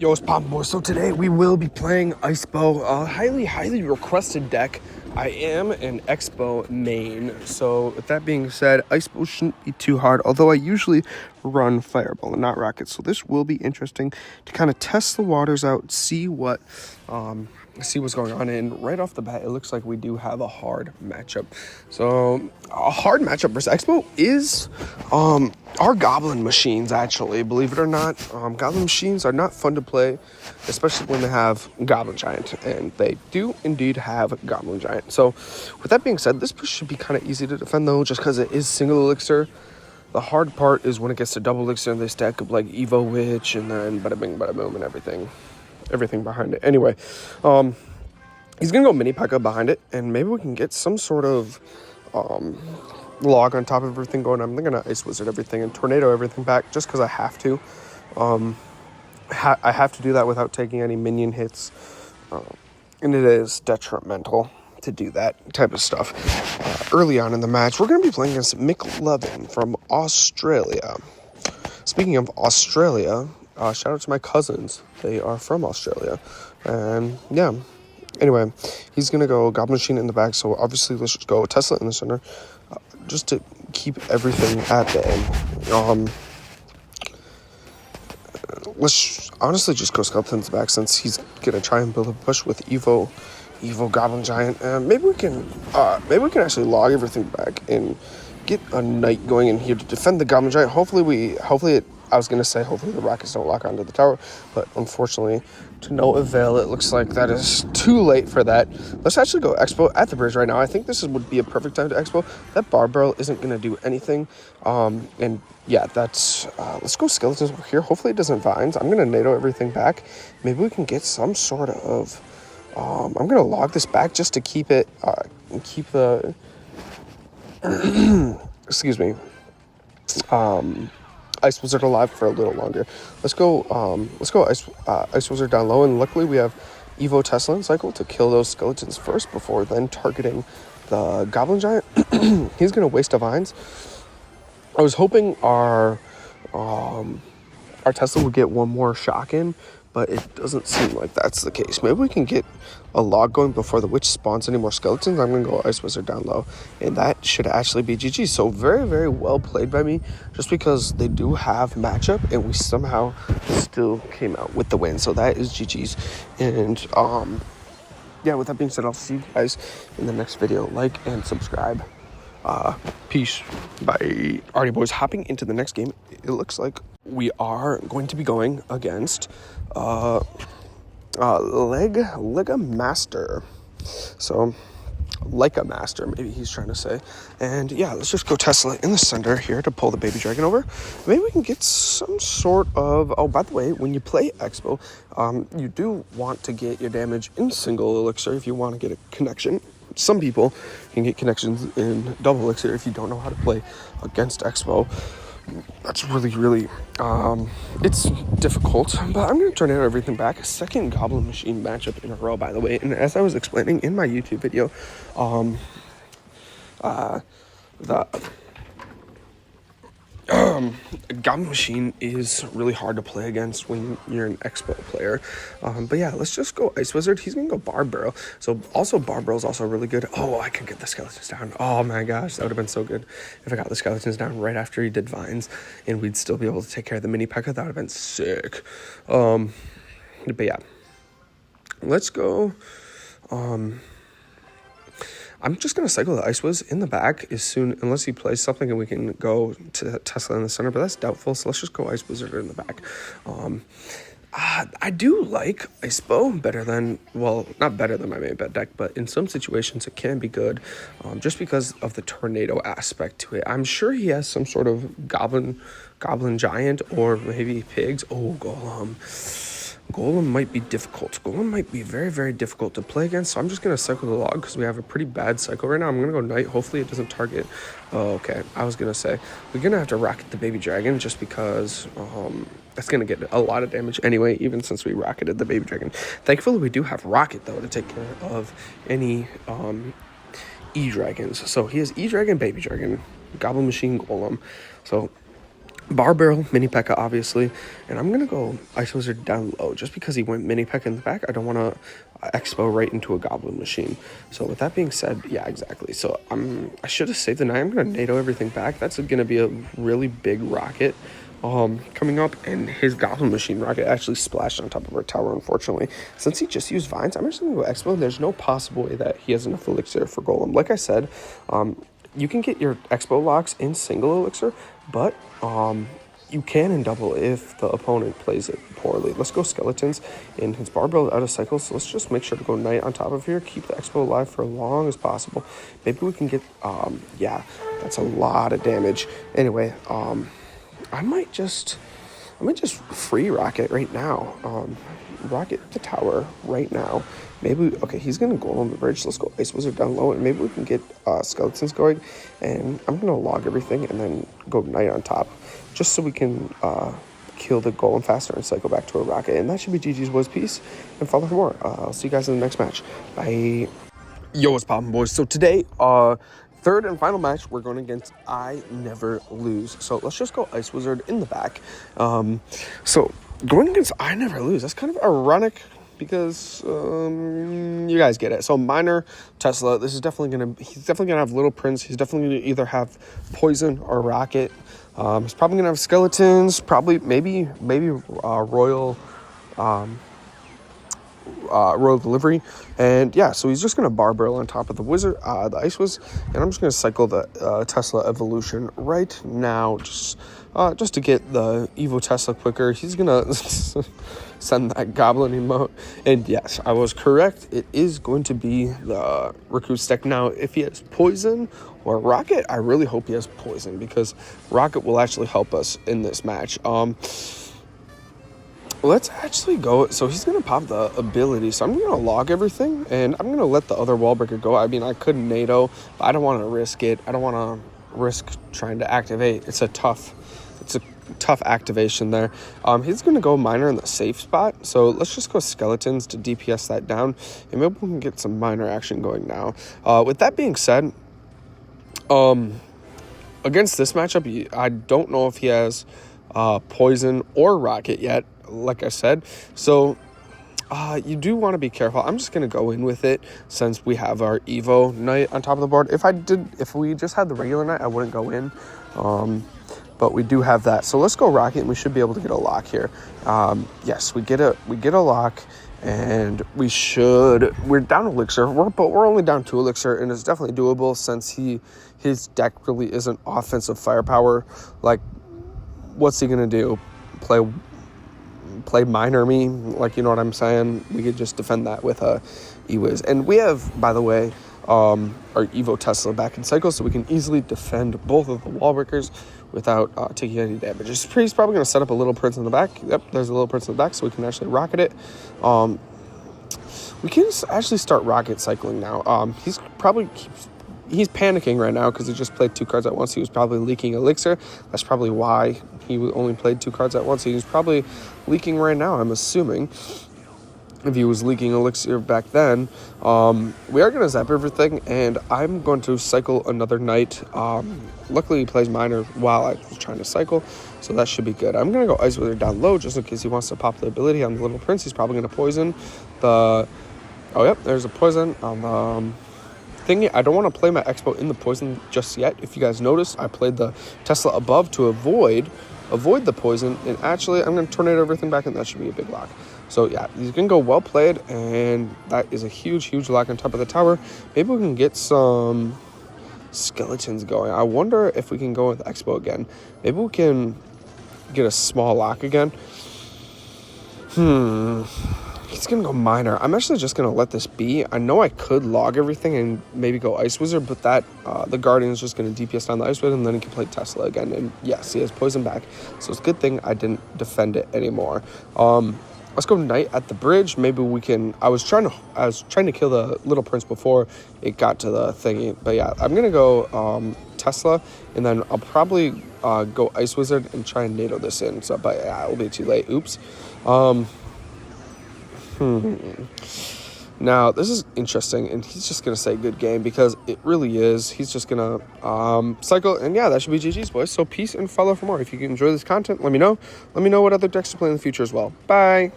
Yo, what's poppin', boys? So today we will be playing Icebow, a highly requested deck. I am an Icebow main, so with that being said, Icebow shouldn't be too hard, although I usually run Fireball and not Rocket, so this will be interesting to kind of test the waters out, see what's going on, and right off the bat, it looks like we do have a hard matchup. So a hard matchup versus Icebow is our Goblin machines, actually, believe it or not. Goblin machines are not fun to play, especially when they have Goblin Giant, and they do indeed have Goblin Giant. So with that being said, this push should be kind of easy to defend, though, just because it is single elixir. The hard part is when it gets to double elixir and they stack up like Evo Witch and then bada bing, bada boom, and everything behind it. Anyway, he's gonna go mini P.E.K.K.A behind it, and maybe we can get some sort of log on top of everything going. I'm gonna Ice Wizard everything and Tornado everything back just because I have to. I have to do that without taking any minion hits, and it is detrimental to do that type of stuff early on in the match. We're going to be playing against Mick Levin from Australia. Speaking of Australia, shout out to my cousins. They are from Australia. And yeah, anyway, he's going to go Goblin Machine in the back. So obviously let's just go Tesla in the center just to keep everything at bay. Let's honestly just go Skeletons back since he's going to try and build a push with Evo Goblin Giant. Maybe we can actually log everything back and get a Knight going in here to defend the Goblin Giant. Hopefully the Rockets don't lock onto the tower, but unfortunately to no avail. It looks like that is too late for that. Let's actually go Expo at the bridge right now. I think this would be a perfect time to Expo. That Bar Barrel isn't going to do anything. And yeah, that's let's go Skeletons over here. Hopefully it doesn't Vines. I'm going to NATO everything back. Maybe we can get some sort of I'm going to log this back just to keep it, keep the, excuse me, Ice Wizard alive for a little longer. Let's go Ice Wizard down low, and luckily we have Evo Tesla in cycle to kill those Skeletons first before then targeting the Goblin Giant. He's going to waste a Vines. I was hoping our Tesla would get one more shock in, but it doesn't seem like that's the case. Maybe we can get a log going before the Witch spawns any more Skeletons. I'm going to go Ice Wizard down low, and that should actually be GG. So very, very well played by me, just because they do have matchup, and we somehow still came out with the win. So that is GG's. And yeah, with that being said, I'll see you guys in the next video. Like and subscribe. Peace. Bye. Alrighty, boys, hopping into the next game. It looks like we are going to be going against Lega Master. So Leica Master, maybe he's trying to say. And yeah, let's just go Tesla in the center here to pull the baby dragon over. Maybe we can get some sort of, oh, by the way, when you play Expo, you do want to get your damage in single elixir if you want to get a connection. Some people can get connections in double elixir if you don't know how to play against Expo. That's really, it's difficult, but I'm going to turn everything back. A second Goblin Machine matchup in a row, by the way. And as I was explaining in my YouTube video, Goblin Machine is really hard to play against when you're an Expo player. But yeah, let's just go Ice Wizard. He's going to go Bar Barrel. So also Bar Barrel is also really good. Oh, I can get the Skeletons down. Oh my gosh, that would have been so good if I got the Skeletons down right after he did Vines, and we'd still be able to take care of the mini P.E.K.K.A. That would have been sick. But yeah, let's go. I'm just going to cycle the Ice Wiz in the back as soon, unless he plays something and we can go to Tesla in the center, but that's doubtful, so let's just go Ice Wizard in the back. I do like Icebow better than, well, not better than my main bet deck, but in some situations it can be good, just because of the Tornado aspect to it. I'm sure he has some sort of Goblin Giant, or maybe Pigs. Oh, Golem might be difficult. Golem might be very, very difficult to play against, so I'm just going to cycle the log because we have a pretty bad cycle right now. I'm going to go Knight. Hopefully it doesn't target. Oh, okay. I was going to say, we're going to have to rocket the baby dragon just because that's going to get a lot of damage anyway, even since we rocketed the baby dragon. Thankfully, we do have rocket, though, to take care of any E-dragons. So he has E-dragon, baby dragon, Goblin Machine, Golem. So Bar Barrel, Mini P.E.K.K.A, obviously, and I'm going to go Ice Wizard down low. Just because he went Mini P.E.K.K.A in the back, I don't want to Expo right into a Goblin Machine. So with that being said, yeah, exactly. So I should have saved the 9. I'm going to NATO everything back. That's going to be a really big rocket coming up, and his Goblin Machine rocket actually splashed on top of our tower, unfortunately. Since he just used Vines, I'm just going to go Expo. There's no possible way that he has enough Elixir for Golem. Like I said, you can get your Expo locks in single Elixir, but you can in double if the opponent plays it poorly. Let's go Skeletons, and his Barbell out of cycle, so let's just make sure to go Knight on top of here, keep the Expo alive for as long as possible. Maybe we can get, yeah, that's a lot of damage. Anyway, I might just free Rocket right now. Rocket the tower right now. Maybe, okay, he's going to go on the bridge. Let's go Ice Wizard down low, and maybe we can get Skeletons going. And I'm going to log everything and then go Knight on top, just so we can kill the Golem faster and cycle back to a Rocket. And that should be GG's boys. Peace, and follow for more. I'll see you guys in the next match. Bye. Yo, what's poppin', boys? So today, third and final match, we're going against I Never Lose. So let's just go Ice Wizard in the back. So going against I Never Lose, that's kind of ironic because you guys get it. So Miner, Tesla, this is he's definitely gonna have Little Prince. He's definitely gonna either have Poison or Rocket. He's probably gonna have Skeletons, probably maybe Royal Royal Delivery, and yeah, so he's just gonna Bar Barrel on top of the Wizard, the Ice Wiz, and I'm just gonna cycle the Tesla Evolution right now, just to get the Evo Tesla quicker. He's gonna send that Goblin emote, and yes, I was correct. It is going to be the Recruit deck. Now, if he has Poison or Rocket, I really hope he has Poison, because Rocket will actually help us in this match. Let's actually go. So he's going to pop the ability. So I'm going to log everything, and I'm going to let the other wall breaker go. I mean, I could NATO, but I don't want to risk it. I don't want to risk trying to activate. It's a tough activation there. He's going to go Miner in the safe spot. So let's just go Skeletons to DPS that down, and maybe we can get some Miner action going now. With that being said, against this matchup, I don't know if he has Poison or Rocket yet, like I said, so you do want to be careful. I'm just going to go in with it since we have our Evo Knight on top of the board. If we just had the regular Knight, I wouldn't go in, but we do have that. So let's go Rocket, and we should be able to get a lock here. Yes, we get a lock, and we're down Elixir, but we're only down 2 Elixir, and it's definitely doable since his deck really isn't offensive firepower. Like, what's he gonna do? Play Miner me? Like, you know what I'm saying? We could just defend that with a E-Wiz. And we have, by the way, our Evo Tesla back in cycle, so we can easily defend both of the wall breakers without taking any damage. He's probably going to set up a Little Prince in the back. Yep, there's a Little Prince in the back, so we can actually Rocket it. We can actually start Rocket cycling now. He's panicking right now because he just played 2 cards at once. He was probably leaking Elixir. That's probably why he only played 2 cards at once. He's probably leaking right now, I'm assuming. If he was leaking Elixir back then. We are going to zap everything, and I'm going to cycle another Knight. Luckily, he plays Miner while I was trying to cycle, so that should be good. I'm going to go Ice Wizard down low just in case he wants to pop the ability on the Little Prince. He's probably going to poison the... Oh, yep, there's a poison on the... I don't want to play my Expo in the poison just yet. If you guys noticed, I played the Tesla above to avoid the poison, and actually I'm going to tornado everything back, and that should be a big lock. So yeah, he's going to go well played, and that is a huge lock on top of the tower. Maybe we can get some Skeletons going. I wonder if we can go with Expo again. Maybe we can get a small lock again. He's going to go Miner. I'm actually just going to let this be. I know I could log everything and maybe go Ice Wizard, but that the Guardian is just going to DPS down the Ice Wizard, and then he can play Tesla again. And yes, he has Poison back, so it's a good thing I didn't defend it anymore. Let's go Knight at the bridge. Maybe we can... I was trying to kill the Little Prince before it got to the thingy. But yeah, I'm going to go Tesla, and then I'll probably go Ice Wizard and try and NATO this in. So, but yeah, it'll be too late. Oops. Now, this is interesting, and he's just going to say good game because it really is. He's just going to cycle, and yeah, that should be GG's, boys. So peace and follow for more. If you enjoy this content, let me know. Let me know what other decks to play in the future as well. Bye.